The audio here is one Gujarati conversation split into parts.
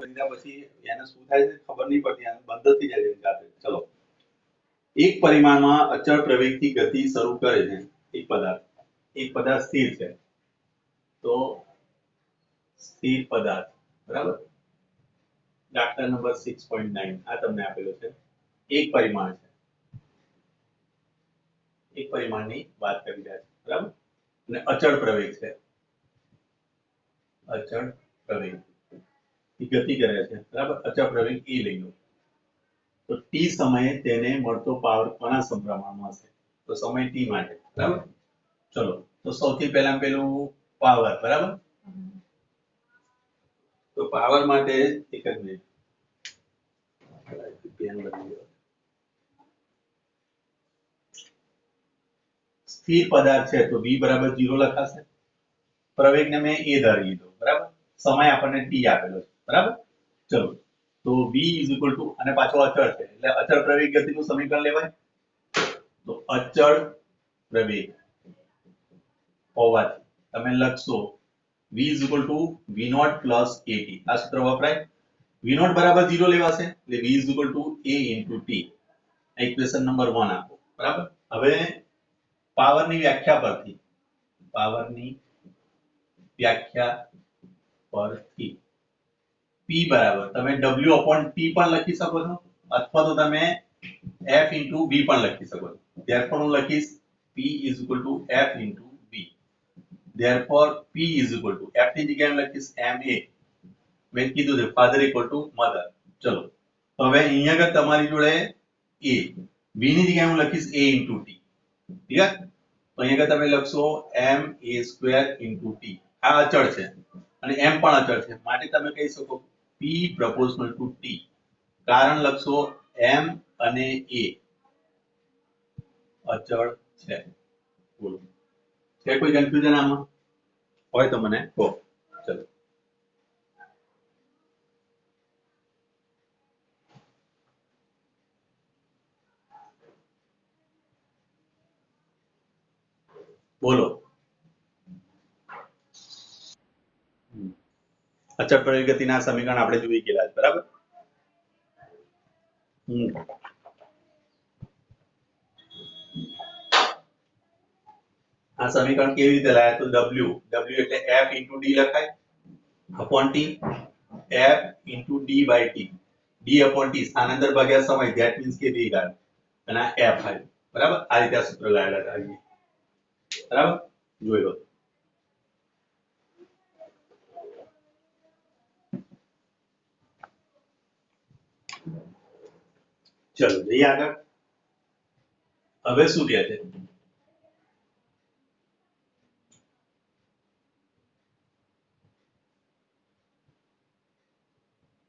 લીધા પછી એને શું થાય છે ખબર નહીં પડતી, એને બંધ થઈ જાય છે જાતે. ચલો, એક પરિમાણમાં અચળ પ્રવેગથી ગતિ શરૂ કરે છે એક પદાર્થ સ્થિર છે તો સ્થિર પદાર્થ, બરાબર. દાખલા નંબર 6.9 આ તમને આપેલો છે. એક પરિમાણ છે, એક પરિમાણની વાત કરી રહ્યા છે, બરાબર. અને અચળ પ્રવેગ છે, અચળ પ્રવેગ ગતિ કરે છે, બરાબર. અચળ પ્રવેગ એ લઈ લો તો t સમયે તેને મળતો પાવર કોના સમપ્રમાણમાં હશે? તો સમય t માટે, બરાબર. ચલો, તો સૌથી પહેલા પેલું પાવર, બરાબર. તો પાવર માટે એક જ મિનિટ, સ્થિર પદાર્થ છે તો v બરાબર 0 લખાશે. પ્રવેગને મેં a ધારી લીધો, બરાબર. સમય આપણને t આપેલો છે, બરાબર. ચલો, તો v અને પાછો અચળ છે એટલે અચળ પ્રવેગ ગતિનું સમીકરણ લેવાય. તો અચળ પ્રવેગ હોવાથી તમે લખશો v v0 at. આ સૂત્ર વપરાય. v0 બરાબર 0 લેવાશે એટલે v a t. Equation number 1 આપો, બરાબર. હવે પાવરની વ્યાખ્યા પરથી p બરાબર તમે w/t પણ લખી શકો છો અથવા તો તમે f * v પણ લખી શકો છો. therefore હું લખીશ p f * v. therefore p f ની જગ્યાએ લખીશ ma. મેં કીધું છે father = mother. ચલો, તો હવે અહીંયા આગળ તમારી જોડે a, v ની જગ્યાએ હું લખીશ a * t. ક્લિયર? તો અહીંયા આગળ તમે લખશો ma² * t. આ અચળ છે અને m પણ અચળ છે માટે તમે કહી શકો p = t. કારણ લખશો m અને a અચળ છે. બોલો, છે કોઈ કન્ફ્યુઝન આમાં? હોય તો મને કહો. ચલો, બોલો. અચળ પ્રવેગ ગતિના સમીકરણ આપણે જોઈ ગયેલા છે, બરાબર. આ સમીકરણ કેવી રીતે લાયા? તો w એટલે f * d લખાય upon t, f * d/t. d/t સ્થાનાંતર ભાગ્યા સમય, that means કે વેગ અને આ f આવ્યું, બરાબર. આ રીતે આ સૂત્ર લાયેલા હતા, બરાબર. જોઈ લો. ચલો જઈએ આગળ. હવે શું કહે છે?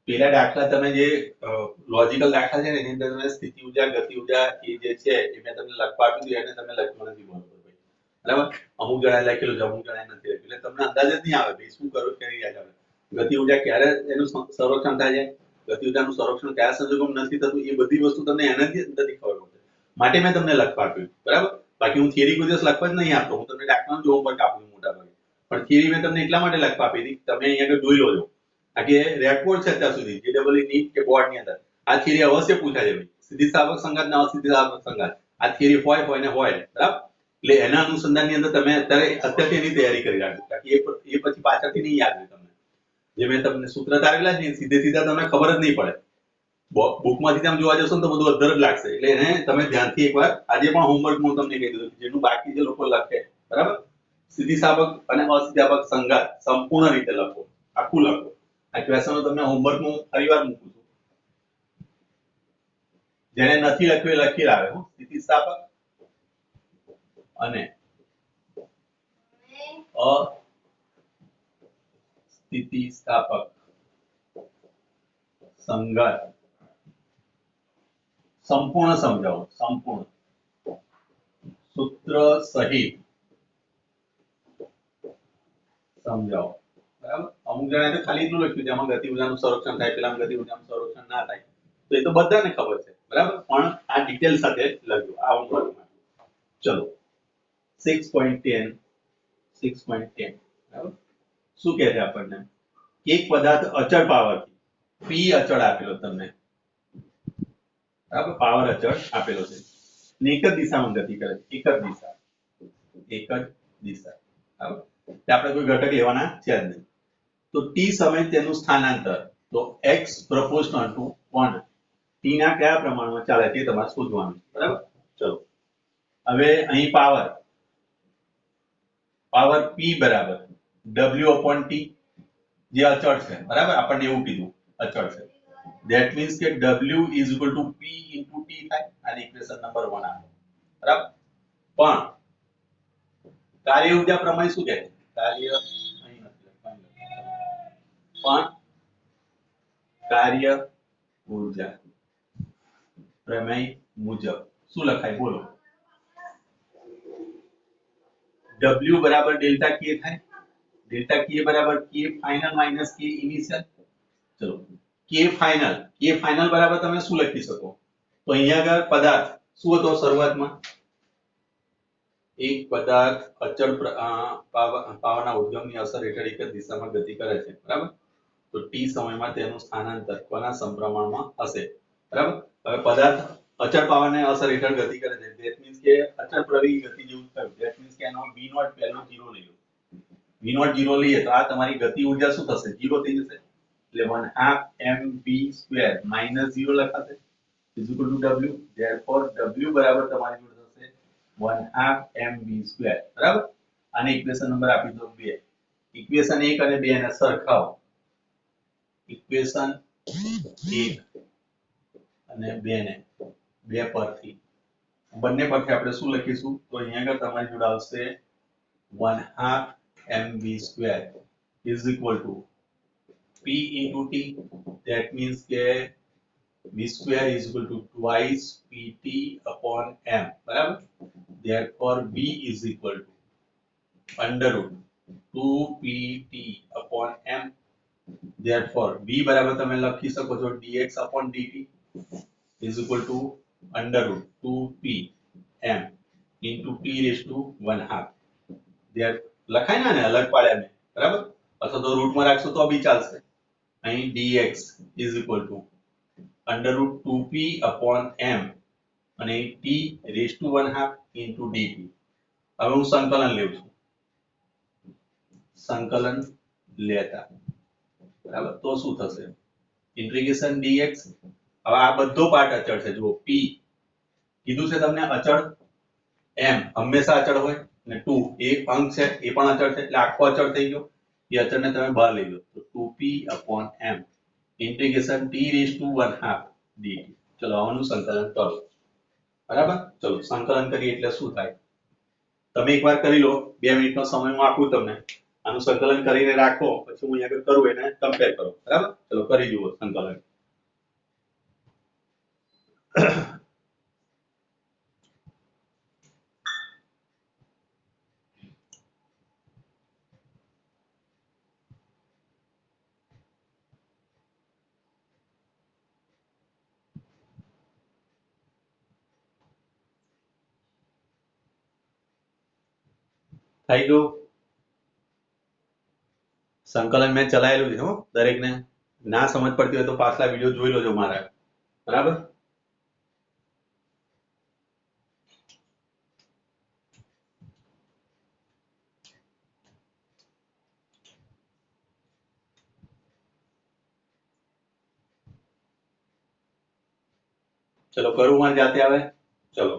પેલા દાખલા તમે જે લોજિકલ દાખલા છે ને એની અંદર તમે સ્થિતિ ઊર્જા, ગતિ ઊર્જા એ જે છે એ મેં તમને લખવા આપ્યું હતું એને તમે લખવા નથી બોલતો, બરાબર. અમુક જણાએ લખેલું છે, અમુક જણાએ નથી લખેલું. એટલે તમને અંદાજ જ નહીં આવે ભાઈ શું કરો કેવી યાદ આવે. ગતિ ઊર્જા ક્યારે એનું સંરક્ષણ થાય છે, ગતિ ઊર્જાનું સંરક્ષણ કયા સંજોગોમાં નથી થતું, એ બધી વસ્તુ તમને એનાથી અંદરથી ખબર પડે. માટે મેં તમને લખવા આપ્યું, બરાબર. બાકી હું થિયરી કોઈ દિવસ લખવા જ નહીં આપતો. હું તમને દાખલાનું જ હોમવર્ક આપું મોટા ભાગે. પણ થિયરી મેં તમને એટલા માટે લખવા આપી હતી તમે અહીંયા આગળ જોઈ લો છો. આ કે રેકોર્ડ છે અત્યાર સુધી JEE નીટ કે બોર્ડ ની અંદર આ થિયરી અવશ્ય પૂછાય છે ભાઈ. સ્થિતિસ્થાપક સંઘાત ના અસ્થિતિસ્થાપક સંઘાત આ થિયરી હોય ને હોય, બરાબર. એટલે એના અનુસંધાનની અંદર તમે અત્યારથી એની તૈયારી કરી રાખજો બાકી એ પછી પાછળથી નહીં યાદ રહે તમને. જે મેં તમને સૂત્ર તારેલા છે સીધા તમને ખબર જ નહીં પડે. બુકમાંથી તમે જોવા જશો ને તો બધું અધર જ લાગશે. એટલે એને તમે ધ્યાનથી એકવાર આજે પણ હોમવર્ક હું તમને કહી દીધું જેનું બાકી જે લોકો લખે, બરાબર. સ્થિતિસ્થાપક અને અસ્થિતિસ્થાપક સંઘાત સંપૂર્ણ રીતે લખો, આખું લખો. આ ક્વેશ્ચનો તમને હોમવર્કમાં ફરીવાર મૂકું છું. જેને નથી લખ્યું એ લખી લાવે. સ્થિતિસ્થાપક અને અસ્થિતિસ્થાપક સંઘાત સંપૂર્ણ સમજાવો, સંપૂર્ણ સૂત્ર સહિત સમજાવો, બરાબર. અમુક જણાએ તો ખાલી એટલું લખ્યું જેમાં ગતિ ઊર્જાનું સંરક્ષણ થાય, પેલા ગતિ ઊર્જાનું સંરક્ષણ ના થાય. તો એ તો બધાને ખબર છે, બરાબર. પણ આ ડિટેલ સાથે લખ્યું આ હોમવર્કમાં. ચલો 6.10 બરાબર. શું કહે છે આપણને? એક પદાર્થ અચળ પાવરથી પી અચળ આપેલો તમને, બરાબર, પાવર અચળ આપેલો છે ને એક જ દિશામાં ગતિ કરે છે, એક જ દિશા, એક જ દિશા, બરાબર, એટલે આપણે કોઈ ઘટક લેવાના છે જ નહીં. તો ટી સમય તેનું સ્થાનાંતર, તો x proportional to 1 ટી ના કયા પ્રમાણમાં ચાલે તે તમારે શોધવાનું છે, બરાબર. ચલો હવે અહીં પાવર p બરાબર w/t જે અચળ છે, બરાબર, આપણને એવું કીધું અચળ છે. ધેટ મીન્સ કે w = p * t થાય, અને ઇક્વેશન નંબર 1 આવે, બરાબર. પણ કાર્ય ઊર્જા પ્રમેય શું કહે છે? કાર્ય અહીં નથી લખવાનું. પણ કાર્ય ઊર્જા પ્રમેય મુજબ શું લખાય બોલો? W બરાબર ડેલ્ટા k થાય, ડેલ્ટા k બરાબર k final minus k initial. ચલો k ફાઇનલ બરાબર તમે શું લખી શકો? તો અહીંયા આગળ પદાર્થ શું હતો શરૂઆતમાં? એક પદાર્થ અચળ પાવરના ઉદ્ગમની અસર હેઠળ એક જ દિશામાં ગતિ કરે છે, બરાબર. તો ટી સમયમાં તેનું સ્થાનાંતર કોના સમપ્રમાણમાં હશે, બરાબર. હવે પદાર્થ અચળ પાવરને અસર હેઠળ ગતિ કરે છે, ધેટ મીન્સ કે અચળ પ્રવેગી ગતિ જેવું થયું, ધેટ મીન્સ કે એનો v0 પહેલો 0 લઈ લો, v0 0 લઈએ તો આ તમારી ગતિ ઊર્જા શું થશે? 0 થઈ જશે, એટલે 1/2 mv² - 0 લખાશે = w. therefore w બરાબર તમારી જોડે થશે 1/2 mv², બરાબર. આને ઇક્વેશન નંબર આપી દો 2. ઇક્વેશન 1 અને 2 ને સરખાવો. ઇક્વેશન 1 અને 2 ને 2 પરથી બંને પરથી આપણે શું લખીશું? તો અહીંયા આગળ તમારી જોડે આવશે 1/2 mv² = p * t. that means કે v² = twice pt/m, બરાબર. therefore v √2pt/m. therefore v બરાબર તમે લખી શકો છો dx/dt = √2pm * t⁻². there લખાય ને અલગ પાડ્યા મેં, બરાબર, અથવા તો રૂટમાં રાખશો તો બી ચાલશે. અહીં dx = √2p/m અને t⁻² dt. હવે હું સંકલન લેઉં છું, સંકલન લેતા, બરાબર, તો શું થશે? Integration dx. હવે આ બધો પાર્ટ અચળ છે, જુઓ p કીધું છે તમને અચળ, m હંમેશા અચળ હોય, અને 2 એક અંક છે એ પણ અચળ છે, એટલે આખો અચળ થઈ ગયો. એ અચળને તમે બહાર લઈ લો તો 2p/m ઇન્ટિગ્રેશન t⁻²dt. ચલો આનું સંકલન કરો, બરાબર. ચલો સંકલન કરીએ એટલે શું થાય તમે એકવાર કરી લો, 2 મિનિટનો સમય હું આપું તમને. આનું સંકલન કરીને રાખો, પછી હું અહીંયા આગળ કરું એને કમ્પેર કરો, બરાબર. ચલો કરી જુઓ સંકલન. થઈ ગયું સંકલન મેં ચલાયેલું છે હો, દરેકને ના સમજ પડતી હોય તો પાછલા વિડિયો જોઈ લેજો મારા, બરાબર. ચલો કરું મારી જાતે. આવે ચલો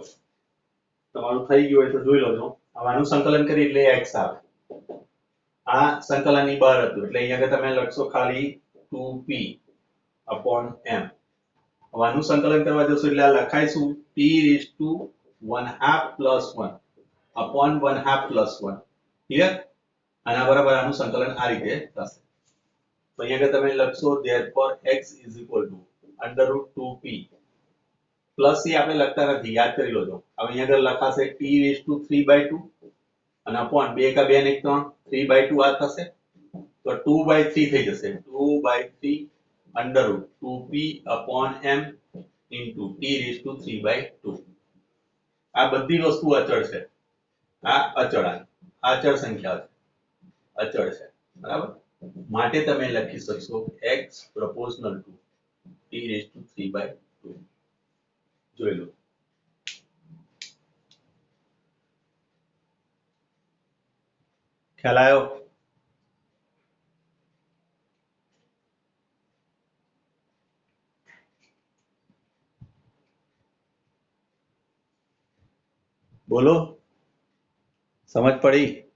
તમારું થઈ ગયું હોય તો જોઈ લેજો. હવે આનું સંકલન કરી એટલે x આવે. આ સંકલનની બહાર હતું એટલે અહીંયા આગળ તમે લખશો ખાલી 2p/m. હવે આનું સંકલન કરવા જશો એટલે આ લખાય શું? t⁻² + 1/2 + 1 clear. આના બરાબર આનું સંકલન આ રીતે થશે. તો અહીંયા આગળ તમે લખશો therefore x = √2p પ્લસ એ આપણે લખતા નથી, યાદ કરી લેજો. હવે અહીંયા આગળ લખાશે t⁻³ અને અપોન 2 કા 2 ને 1 3/2 આ થશે તો 2/3 થઈ જશે. 2/3 √2p/m t⁻³/2. આ બધી વસ્તુ અચળ છે. આ અચળ સંખ્યા છે, અચળ છે, બરાબર. માટે તમે લખી શકશો x proportional to t raised to 3/2. જોઈ લો. ખ્યાલ આવ્યો? બોલો, સમજ પડી?